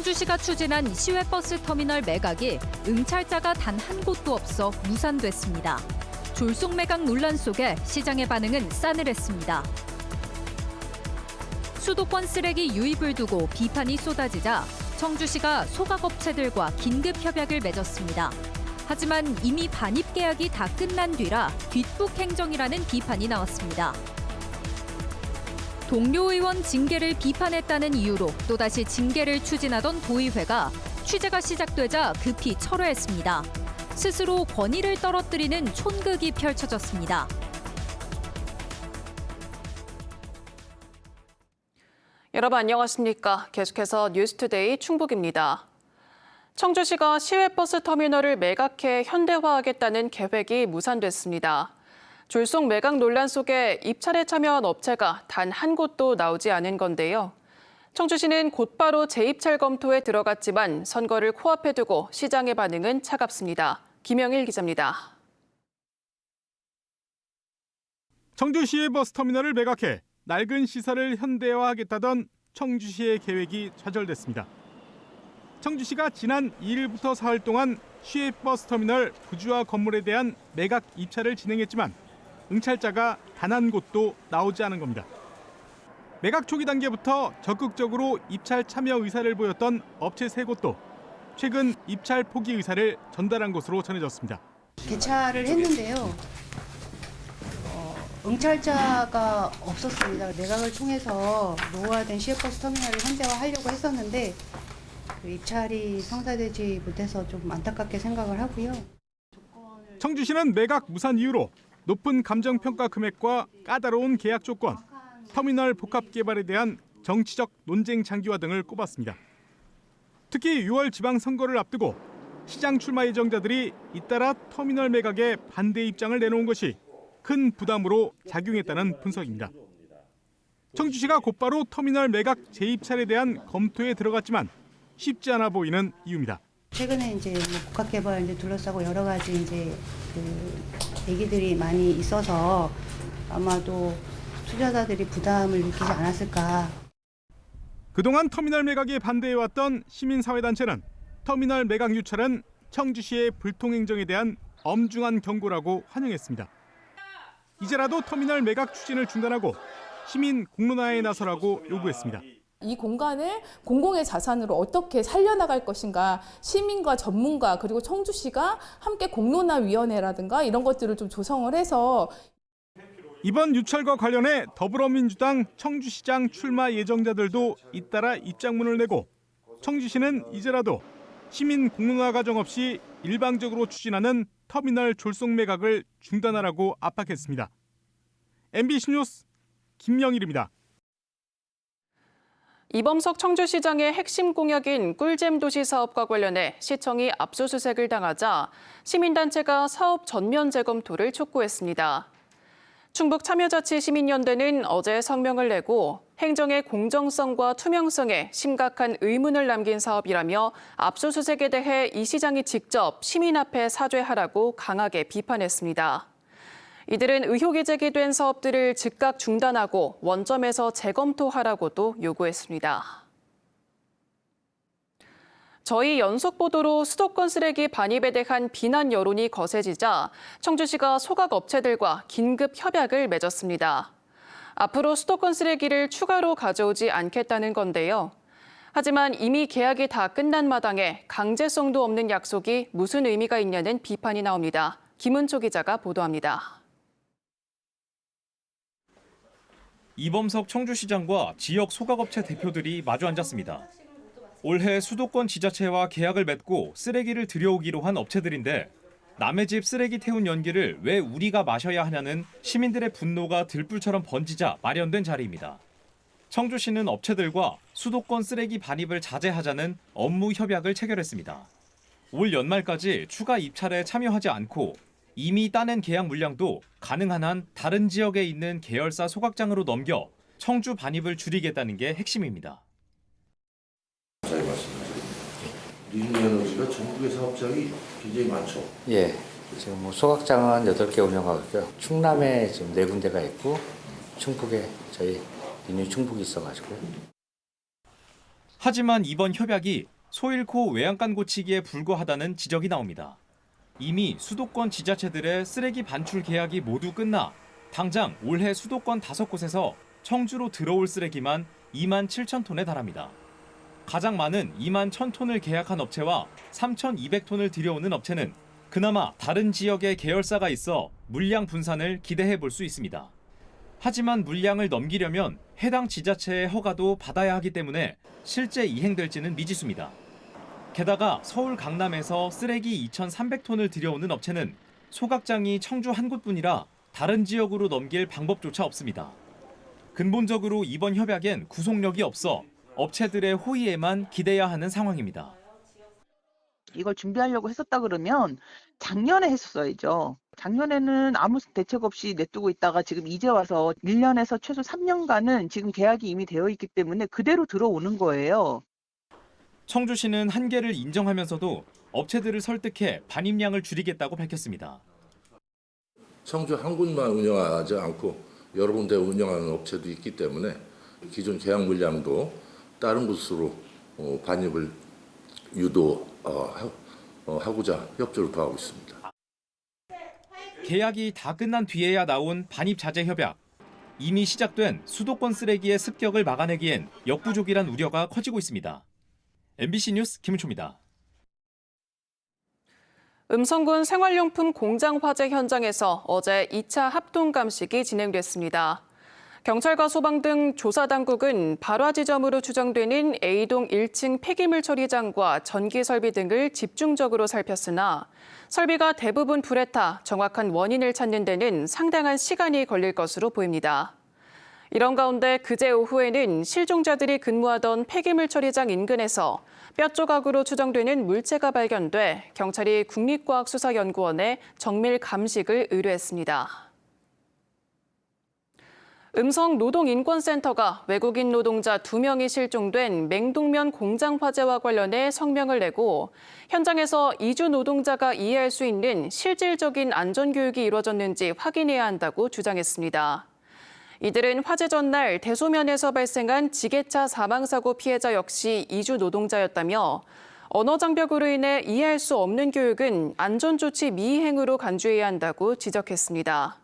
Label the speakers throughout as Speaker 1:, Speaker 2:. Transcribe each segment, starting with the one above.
Speaker 1: 청주시가 추진한 시외버스 터미널 매각이 응찰자가 단 한 곳도 없어 무산됐습니다. 졸속 매각 논란 속에 시장의 반응은 싸늘했습니다. 수도권 쓰레기 유입을 두고 비판이 쏟아지자 청주시가 소각업체들과 긴급 협약을 맺었습니다. 하지만 이미 반입 계약이 다 끝난 뒤라 뒷북 행정이라는 비판이 나왔습니다. 동료 의원 징계를 비판했다는 이유로 또다시 징계를 추진하던 도의회가 취재가 시작되자 급히 철회했습니다. 스스로 권위를 떨어뜨리는 촌극이 펼쳐졌습니다.
Speaker 2: 여러분 안녕하십니까? 계속해서 뉴스투데이 충북입니다. 청주시가 시외버스 터미널을 매각해 현대화하겠다는 계획이 무산됐습니다. 졸속 매각 논란 속에 입찰에 참여한 업체가 단 한 곳도 나오지 않은 건데요. 청주시는 곧바로 재입찰 검토에 들어갔지만 선거를 코앞에 두고 시장의 반응은 차갑습니다. 김영일 기자입니다.
Speaker 3: 청주시의 버스터미널을 매각해 낡은 시설을 현대화하겠다던 청주시의 계획이 좌절됐습니다. 청주시가 지난 2일부터 사흘 동안 시외버스터미널 부주화 건물에 대한 매각 입찰을 진행했지만 응찰자가 단 한 곳도 나오지 않은 겁니다. 매각 초기 단계부터 적극적으로 입찰 참여 의사를 보였던 업체 3곳도 최근 입찰 포기 의사를 전달한 것으로 전해졌습니다.
Speaker 4: 개찰을 했는데요. 응찰자가 없었습니다. 매각을 통해서 노후화된 시외버스 터미널을 현대화하려고 했었는데 그 입찰이 성사되지 못해서 좀 안타깝게 생각을 하고요.
Speaker 3: 청주시는 매각 무산 이유로 높은 감정평가 금액과 까다로운 계약 조건, 터미널 복합 개발에 대한 정치적 논쟁 장기화 등을 꼽았습니다. 특히 6월 지방선거를 앞두고 시장 출마 예정자들이 잇따라 터미널 매각에 반대 입장을 내놓은 것이 큰 부담으로 작용했다는 분석입니다. 청주시가 곧바로 터미널 매각 재입찰에 대한 검토에 들어갔지만 쉽지 않아 보이는 이유입니다.
Speaker 4: 최근에 이제 복합 개발 둘러싸고 여러 가지 얘기들이 많이 있어서 아마도 투자자들이 부담을 느끼지 않았을까.
Speaker 3: 그동안 터미널 매각에 반대해왔던 시민사회단체는 터미널 매각 유찰은 청주시의 불통행정에 대한 엄중한 경고라고 환영했습니다. 이제라도 터미널 매각 추진을 중단하고 시민 공론화에 나서라고 요구했습니다.
Speaker 5: 이 공간을 공공의 자산으로 어떻게 살려나갈 것인가, 시민과 전문가 그리고 청주시가 함께 공론화위원회라든가 이런 것들을 좀 조성을 해서
Speaker 3: 이번 유찰과 관련해 더불어민주당 청주시장 출마 예정자들도 잇따라 입장문을 내고 청주시는 이제라도 시민 공론화 과정 없이 일방적으로 추진하는 터미널 졸속 매각을 중단하라고 압박했습니다. MBC 뉴스 김영일입니다.
Speaker 2: 이범석 청주시장의 핵심 공약인 꿀잼 도시 사업과 관련해 시청이 압수수색을 당하자 시민단체가 사업 전면 재검토를 촉구했습니다. 충북참여자치시민연대는 어제 성명을 내고 행정의 공정성과 투명성에 심각한 의문을 남긴 사업이라며 압수수색에 대해 이 시장이 직접 시민 앞에 사죄하라고 강하게 비판했습니다. 이들은 의혹이 제기된 사업들을 즉각 중단하고 원점에서 재검토하라고도 요구했습니다. 저희 연속 보도로 수도권 쓰레기 반입에 대한 비난 여론이 거세지자 청주시가 소각업체들과 긴급 협약을 맺었습니다. 앞으로 수도권 쓰레기를 추가로 가져오지 않겠다는 건데요. 하지만 이미 계약이 다 끝난 마당에 강제성도 없는 약속이 무슨 의미가 있냐는 비판이 나옵니다. 김은초 기자가 보도합니다.
Speaker 6: 이범석 청주시장과 지역 소각업체 대표들이 마주 앉았습니다. 올해 수도권 지자체와 계약을 맺고 쓰레기를 들여오기로 한 업체들인데 남의 집 쓰레기 태운 연기를 왜 우리가 마셔야 하냐는 시민들의 분노가 들불처럼 번지자 마련된 자리입니다. 청주시는 업체들과 수도권 쓰레기 반입을 자제하자는 업무 협약을 체결했습니다. 올 연말까지 추가 입찰에 참여하지 않고 이미 따낸 계약 물량도 가능한 한 다른 지역에 있는 계열사 소각장으로 넘겨 청주 반입을 줄이겠다는 게 핵심입니다.
Speaker 7: 리뉴에너지가 전국의 사업장이 굉장히 많죠.
Speaker 8: 예, 지금 소각장은 8개 운영하고 있고요. 충남에 지금 4군데가 있고 충북에 저희 리뉴 충북이 있어가지고.
Speaker 6: 하지만 이번 협약이 소 잃고 외양간 고치기에 불과하다는 지적이 나옵니다. 이미 수도권 지자체들의 쓰레기 반출 계약이 모두 끝나 당장 올해 수도권 5곳에서 청주로 들어올 쓰레기만 2만 7천 톤에 달합니다. 가장 많은 2만 1,000톤을 계약한 업체와 3,200톤을 들여오는 업체는 그나마 다른 지역에 계열사가 있어 물량 분산을 기대해 볼 수 있습니다. 하지만 물량을 넘기려면 해당 지자체의 허가도 받아야 하기 때문에 실제 이행될지는 미지수입니다. 게다가 서울 강남에서 쓰레기 2,300톤을 들여오는 업체는 소각장이 청주 한 곳뿐이라 다른 지역으로 넘길 방법조차 없습니다. 근본적으로 이번 협약엔 구속력이 없어 업체들의 호의에만 기대야 하는 상황입니다.
Speaker 9: 이걸 준비하려고 했었다 그러면 작년에 했었어야죠. 작년에는 아무 대책 없이 냅두고 있다가 지금 이제 와서 1년에서 최소 3년간은 지금 계약이 이미 되어 있기 때문에 그대로 들어오는 거예요.
Speaker 6: 청주시는 한계를 인정하면서도 업체들을 설득해 반입량을 줄이겠다고 밝혔습니다.
Speaker 7: 청주 한 군만 운영하지 않고 여러 군데 운영하는 업체도 있기 때문에 기존 계약 물량도 다른 곳으로 반입을 유도하고자 협조를 더하고 있습니다.
Speaker 6: 계약이 다 끝난 뒤에야 나온 반입 자재 협약. 이미 시작된 수도권 쓰레기의 습격을 막아내기엔 역부족이란 우려가 커지고 있습니다. MBC 뉴스 김은초입니다.
Speaker 2: 음성군 생활용품 공장 화재 현장에서 어제 2차 합동 감식이 진행됐습니다. 경찰과 소방 등 조사 당국은 발화 지점으로 추정되는 A동 1층 폐기물 처리장과 전기 설비 등을 집중적으로 살폈으나 설비가 대부분 불에 타 정확한 원인을 찾는 데는 상당한 시간이 걸릴 것으로 보입니다. 이런 가운데 그제 오후에는 실종자들이 근무하던 폐기물 처리장 인근에서 뼈 조각으로 추정되는 물체가 발견돼 경찰이 국립과학수사연구원에 정밀 감식을 의뢰했습니다. 음성노동인권센터가 외국인 노동자 2명이 실종된 맹동면 공장 화재와 관련해 성명을 내고 현장에서 이주 노동자가 이해할 수 있는 실질적인 안전교육이 이루어졌는지 확인해야 한다고 주장했습니다. 이들은 화재 전날 대소면에서 발생한 지게차 사망사고 피해자 역시 이주 노동자였다며 언어 장벽으로 인해 이해할 수 없는 교육은 안전조치 미이행으로 간주해야 한다고 지적했습니다.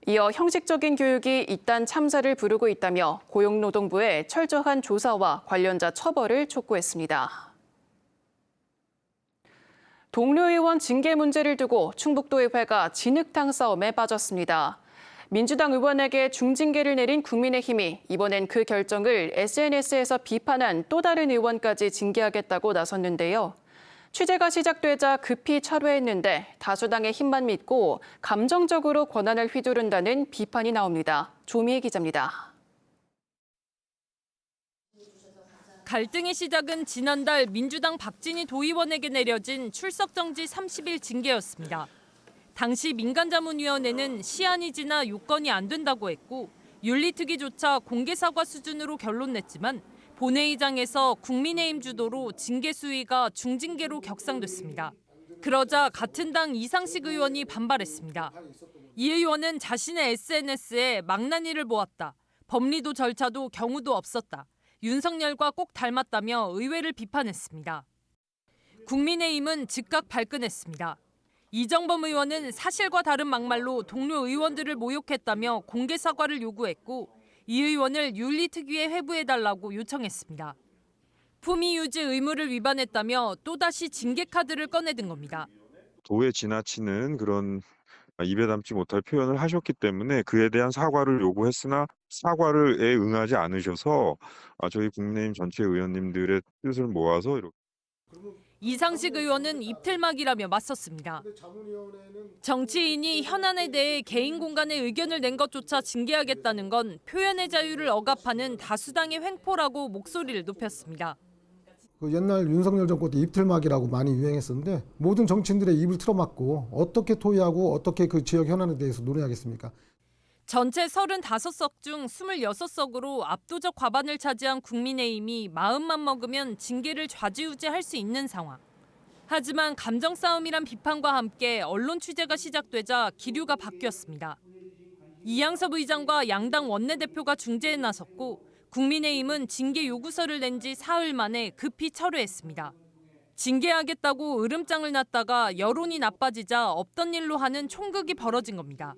Speaker 2: 이어 형식적인 교육이 잇단 참사를 부르고 있다며 고용노동부에 철저한 조사와 관련자 처벌을 촉구했습니다. 동료 의원 징계 문제를 두고 충북도의회가 진흙탕 싸움에 빠졌습니다. 민주당 의원에게 중징계를 내린 국민의힘이 이번엔 그 결정을 SNS에서 비판한 또 다른 의원까지 징계하겠다고 나섰는데요. 취재가 시작되자 급히 철회했는데 다수당의 힘만 믿고 감정적으로 권한을 휘두른다는 비판이 나옵니다. 조미애 기자입니다.
Speaker 1: 갈등의 시작은 지난달 민주당 박진희 도의원에게 내려진 출석정지 30일 징계였습니다. 당시 민간자문위원회는 시한이 지나 요건이 안 된다고 했고 윤리특위조차 공개사과 수준으로 결론 냈지만 본회의장에서 국민의힘 주도로 징계 수위가 중징계로 격상됐습니다. 그러자 같은 당 이상식 의원이 반발했습니다. 이 의원은 자신의 SNS에 망나니를 보았다. 법리도 절차도 경우도 없었다. 윤석열과 꼭 닮았다며 의회를 비판했습니다. 국민의힘은 즉각 발끈했습니다. 이정범 의원은 사실과 다른 막말로 동료 의원들을 모욕했다며 공개 사과를 요구했고 이 의원을 윤리특위에 회부해달라고 요청했습니다. 품위 유지 의무를 위반했다며 또다시 징계 카드를 꺼내든 겁니다.
Speaker 10: 도에 지나치는 그런 입에 담지 못할 표현을 하셨기 때문에 그에 대한 사과를 요구했으나 사과를에 응하지 않으셔서 저희 국민의힘 전체 의원님들의 뜻을 모아서 이렇게.
Speaker 1: 이상식 의원은 입틀막이라며 맞섰습니다. 정치인이 현안에 대해 개인 공간에 의견을 낸 것조차 징계하겠다는 건 표현의 자유를 억압하는 다수당의 횡포라고 목소리를 높였습니다.
Speaker 11: 그 옛날 윤석열 정권 때 입틀막이라고 많이 유행했었는데 모든 정치인들의 입을 틀어막고 어떻게 토의하고 어떻게 그 지역 현안에 대해서 논의하겠습니까?
Speaker 1: 전체 35석 중 26석으로 압도적 과반을 차지한 국민의힘이 마음만 먹으면 징계를 좌지우지할 수 있는 상황. 하지만 감정 싸움이란 비판과 함께 언론 취재가 시작되자 기류가 바뀌었습니다. 이양섭 의장과 양당 원내대표가 중재에 나섰고
Speaker 12: 국민의힘은 징계 요구서를 낸 지 사흘 만에 급히 철회했습니다. 징계하겠다고 으름장을 놨다가 여론이 나빠지자 없던 일로 하는 총극이 벌어진 겁니다.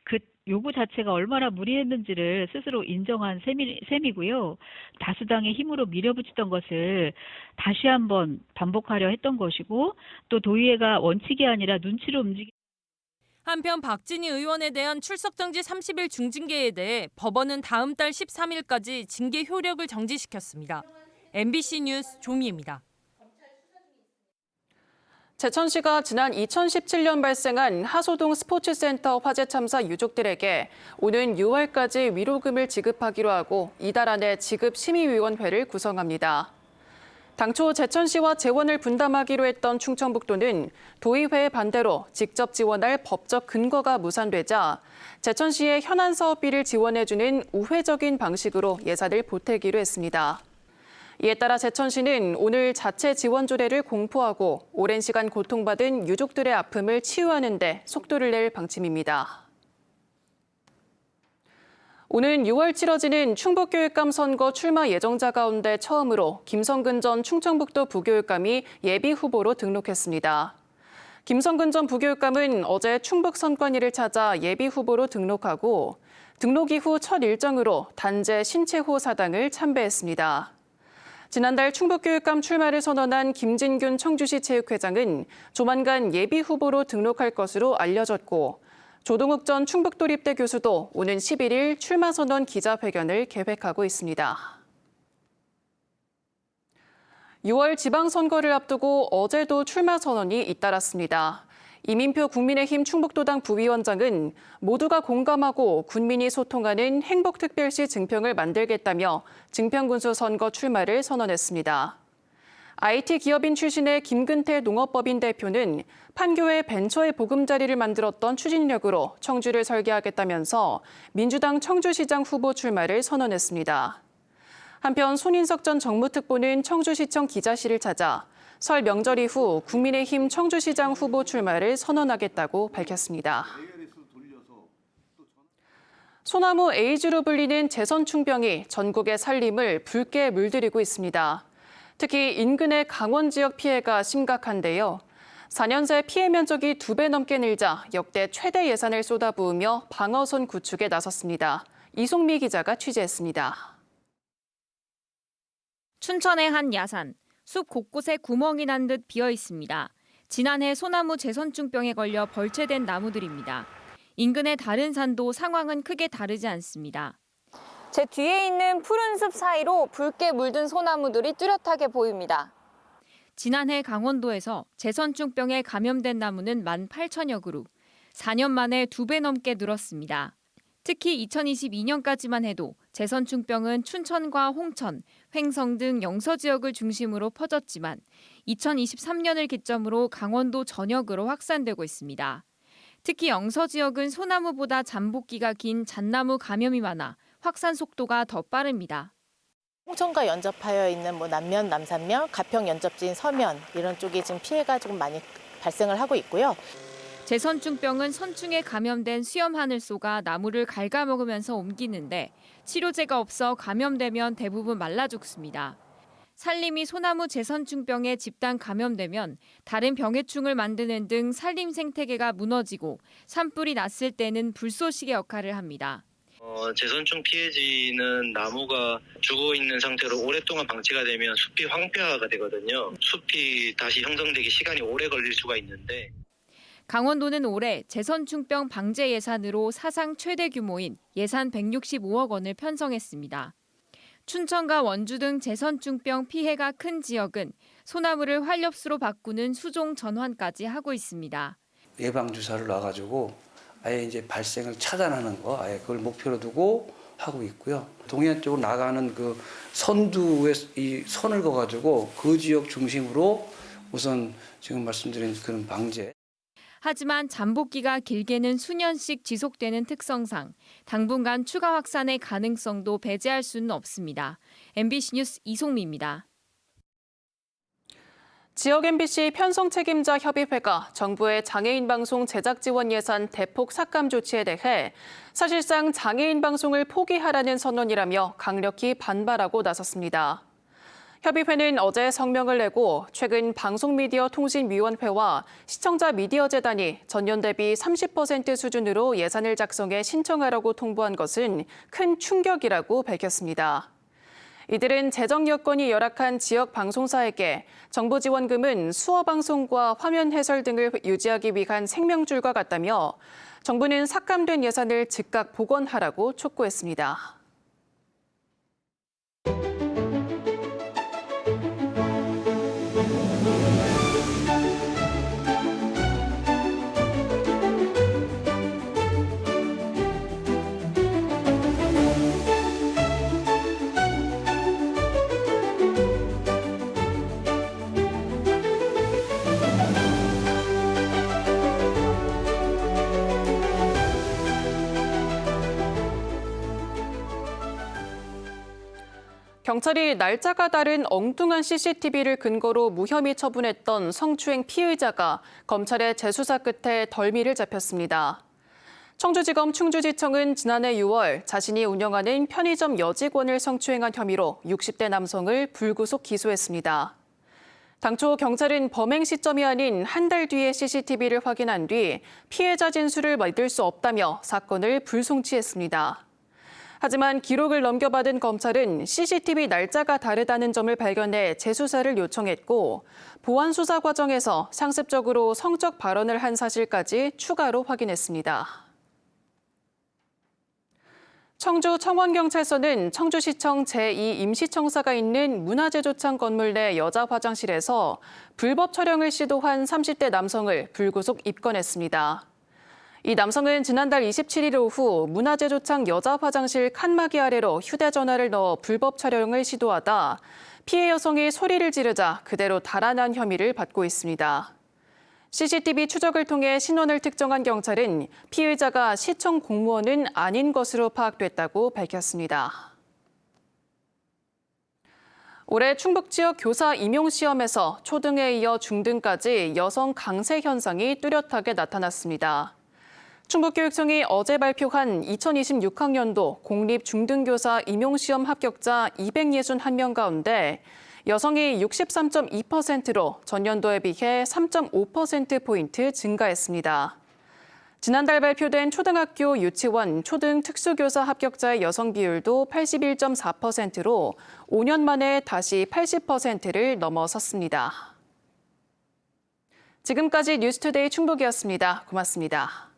Speaker 13: 그 요구 자체가 얼마나 무리했는지를 스스로 인정한 셈이고요. 다수당의 힘으로 밀어붙이던 것을 다시 한번 반복하려 했던 것이고 또 도의회가 원칙이 아니라 눈치로 움직이.
Speaker 12: 한편 박진희 의원에 대한 출석정지 30일 중징계에 대해 법원은 다음 달 13일까지 징계 효력을 정지시켰습니다. MBC 뉴스 조미입니다.
Speaker 2: 제천시가 지난 2017년 발생한 하소동 스포츠센터 화재 참사 유족들에게 오는 6월까지 위로금을 지급하기로 하고 이달 안에 지급심의위원회를 구성합니다. 당초 제천시와 재원을 분담하기로 했던 충청북도는 도의회의 반대로 직접 지원할 법적 근거가 무산되자 제천시의 현안 사업비를 지원해주는 우회적인 방식으로 예산을 보태기로 했습니다. 이에 따라 제천시는 오늘 자체 지원 조례를 공포하고 오랜 시간 고통받은 유족들의 아픔을 치유하는 데 속도를 낼 방침입니다. 오는 6월 치러지는 충북교육감 선거 출마 예정자 가운데 처음으로 김성근 전 충청북도 부교육감이 예비 후보로 등록했습니다. 김성근 전 부교육감은 어제 충북 선관위를 찾아 예비 후보로 등록하고 등록 이후 첫 일정으로 단재 신채호 사당을 참배했습니다. 지난달 충북교육감 출마를 선언한 김진균 청주시 체육회장은 조만간 예비 후보로 등록할 것으로 알려졌고 조동욱 전 충북도립대 교수도 오는 11일 출마 선언 기자회견을 계획하고 있습니다. 6월 지방선거를 앞두고 어제도 출마 선언이 잇따랐습니다. 이민표 국민의힘 충북도당 부위원장은 모두가 공감하고 군민이 소통하는 행복특별시 증평을 만들겠다며 증평군수 선거 출마를 선언했습니다. IT 기업인 출신의 김근태 농업법인 대표는 판교에 벤처의 보금자리를 만들었던 추진력으로 청주를 설계하겠다면서 민주당 청주시장 후보 출마를 선언했습니다. 한편 손인석 전 정무특보는 청주시청 기자실을 찾아 설 명절 이후 국민의힘 청주시장 후보 출마를 선언하겠다고 밝혔습니다. 소나무 에이즈로 불리는 제선충병이 전국의 산림을 붉게 물들이고 있습니다. 특히 인근의 강원 지역 피해가 심각한데요. 4년 새 피해 면적이 2배 넘게 늘자 역대 최대 예산을 쏟아부으며 방어선 구축에 나섰습니다. 이송미 기자가 취재했습니다.
Speaker 14: 춘천의 한 야산. 숲 곳곳에 구멍이 난 듯 비어 있습니다. 지난해 소나무 제선충병에 걸려 벌채된 나무들입니다. 인근의 다른 산도 상황은 크게 다르지 않습니다.
Speaker 15: 제 뒤에 있는 푸른 숲 사이로 붉게 물든 소나무들이 뚜렷하게 보입니다.
Speaker 14: 지난해 강원도에서 제선충병에 감염된 나무는 18,000여 그루, 4년 만에 2배 넘게 늘었습니다. 특히 2022년까지만 해도 제선충병은 춘천과 홍천, 횡성 등 영서 지역을 중심으로 퍼졌지만 2023년을 기점으로 강원도 전역으로 확산되고 있습니다. 특히 영서 지역은 소나무보다 잠복기가 긴 잣나무 감염이 많아 확산 속도가 더 빠릅니다.
Speaker 16: 홍천과 연접하여 있는 남면, 남산면, 가평 연접지인 서면 이런 쪽이 지금 피해가 조금 많이 발생을 하고 있고요.
Speaker 14: 제선충병은 선충에 감염된 수염 하늘소가 나무를 갉아먹으면서 옮기는데 치료제가 없어 감염되면 대부분 말라 죽습니다. 산림이 소나무 제선충병에 집단 감염되면 다른 병해충을 만드는 등 산림 생태계가 무너지고 산불이 났을 때는 불쏘시개 역할을 합니다.
Speaker 17: 제선충 피해지는 나무가 죽어있는 상태로 오랫동안 방치가 되면 숲이 황폐화가 되거든요. 숲이 다시 형성되기 시간이 오래 걸릴 수가 있는데
Speaker 14: 강원도는 올해 제선충병 방제 예산으로 사상 최대 규모인 예산 165억 원을 편성했습니다. 춘천과 원주 등 제선충병 피해가 큰 지역은 소나무를 활엽수로 바꾸는 수종 전환까지 하고 있습니다.
Speaker 18: 예방 주사를 놔가지고 아예 이제 발생을 차단하는 거 아예 그걸 목표로 두고 하고 있고요. 동해안 쪽으로 나가는 그 선두에 이 선을 그어가지고 그 지역 중심으로 우선 지금 말씀드린 그런 방제.
Speaker 14: 하지만 잠복기가 길게는 수년씩 지속되는 특성상 당분간 추가 확산의 가능성도 배제할 수는 없습니다. MBC 뉴스 이송미입니다.
Speaker 2: 지역 MBC 편성 책임자 협의회가 정부의 장애인 방송 제작 지원 예산 대폭 삭감 조치에 대해 사실상 장애인 방송을 포기하라는 선언이라며 강력히 반발하고 나섰습니다. 협의회는 어제 성명을 내고 최근 방송미디어통신위원회와 시청자미디어재단이 전년 대비 30% 수준으로 예산을 작성해 신청하라고 통보한 것은 큰 충격이라고 밝혔습니다. 이들은 재정 여건이 열악한 지역 방송사에게 정부 지원금은 수어 방송과 화면 해설 등을 유지하기 위한 생명줄과 같다며 정부는 삭감된 예산을 즉각 복원하라고 촉구했습니다. 경찰이 날짜가 다른 엉뚱한 CCTV를 근거로 무혐의 처분했던 성추행 피의자가 검찰의 재수사 끝에 덜미를 잡혔습니다. 청주지검 충주지청은 지난해 6월 자신이 운영하는 편의점 여직원을 성추행한 혐의로 60대 남성을 불구속 기소했습니다. 당초 경찰은 범행 시점이 아닌 한 달 뒤에 CCTV를 확인한 뒤 피해자 진술을 믿을 수 없다며 사건을 불송치했습니다. 하지만 기록을 넘겨받은 검찰은 CCTV 날짜가 다르다는 점을 발견해 재수사를 요청했고 보안 수사 과정에서 상습적으로 성적 발언을 한 사실까지 추가로 확인했습니다. 청주 청원경찰서는 청주시청 제2 임시청사가 있는 문화재조창 건물 내 여자 화장실에서 불법 촬영을 시도한 30대 남성을 불구속 입건했습니다. 이 남성은 지난달 27일 오후 문화재조창 여자 화장실 칸막이 아래로 휴대전화를 넣어 불법 촬영을 시도하다 피해 여성이 소리를 지르자 그대로 달아난 혐의를 받고 있습니다. CCTV 추적을 통해 신원을 특정한 경찰은 피의자가 시청 공무원은 아닌 것으로 파악됐다고 밝혔습니다. 올해 충북 지역 교사 임용 시험에서 초등에 이어 중등까지 여성 강세 현상이 뚜렷하게 나타났습니다. 충북교육청이 어제 발표한 2026학년도 공립중등교사 임용시험 합격자 261명 가운데 여성이 63.2%로 전년도에 비해 3.5%포인트 증가했습니다. 지난달 발표된 초등학교, 유치원, 초등 특수교사 합격자의 여성 비율도 81.4%로 5년 만에 다시 80%를 넘어섰습니다. 지금까지 뉴스투데이 충북이었습니다. 고맙습니다.